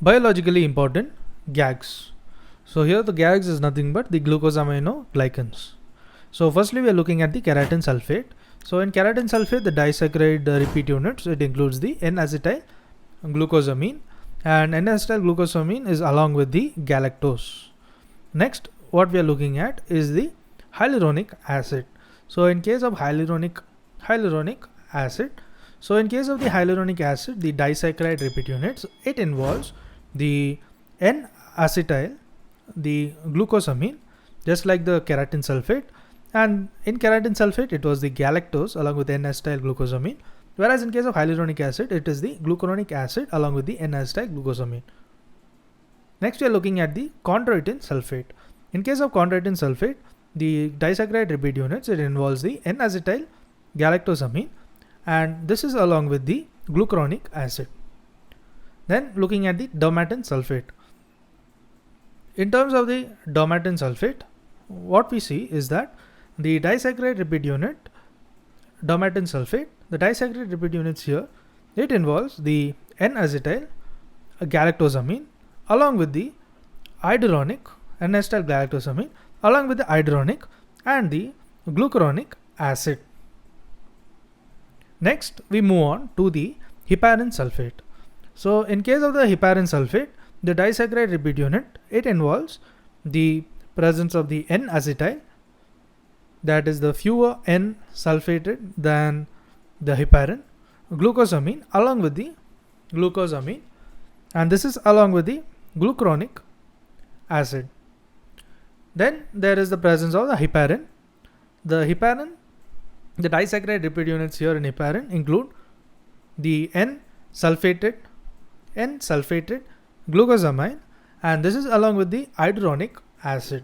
Biologically important GAGs. So here the GAGs is nothing but the glycosaminoglycans. So firstly we are looking at the keratin sulfate. So in keratin sulfate, the disaccharide repeat units, it includes the N-acetyl glucosamine, and N-acetyl glucosamine is along with the galactose. Next, what we are looking at is the hyaluronic acid. So in case of hyaluronic acid, so in case of the hyaluronic acid, the disaccharide repeat units, it involves the N-acetyl, the glucosamine, just like the keratin sulfate. And in keratin sulfate, it was the galactose along with N-acetyl glucosamine. Whereas in case of hyaluronic acid, it is the glucuronic acid along with the N-acetyl glucosamine. Next, we are looking at the chondroitin sulfate. In case of chondroitin sulfate, the disaccharide repeat units, it involves the N-acetyl galactosamine, and this is along with the glucuronic acid. Then looking at the dermatin sulfate. In terms of the dermatin sulfate, what we see is that the disaccharide repeat unit, dermatin sulfate, the disaccharide repeat units here, it involves the N-acetyl galactosamine along with the iduronic, N-acetyl galactosamine along with the iduronic and the glucuronic acid. Next, we move on to the heparin sulfate. So in case of the heparin sulfate, the disaccharide repeat unit, it involves the presence of the N-acetyl, that is the fewer N sulfated than the heparin, glucosamine along with the glucosamine, and this is along with the glucuronic acid. Then there is the presence of the heparin. The heparin, the disaccharide repeat units here in heparin include the N-sulfated glucosamine, and this is along with the iduronic acid.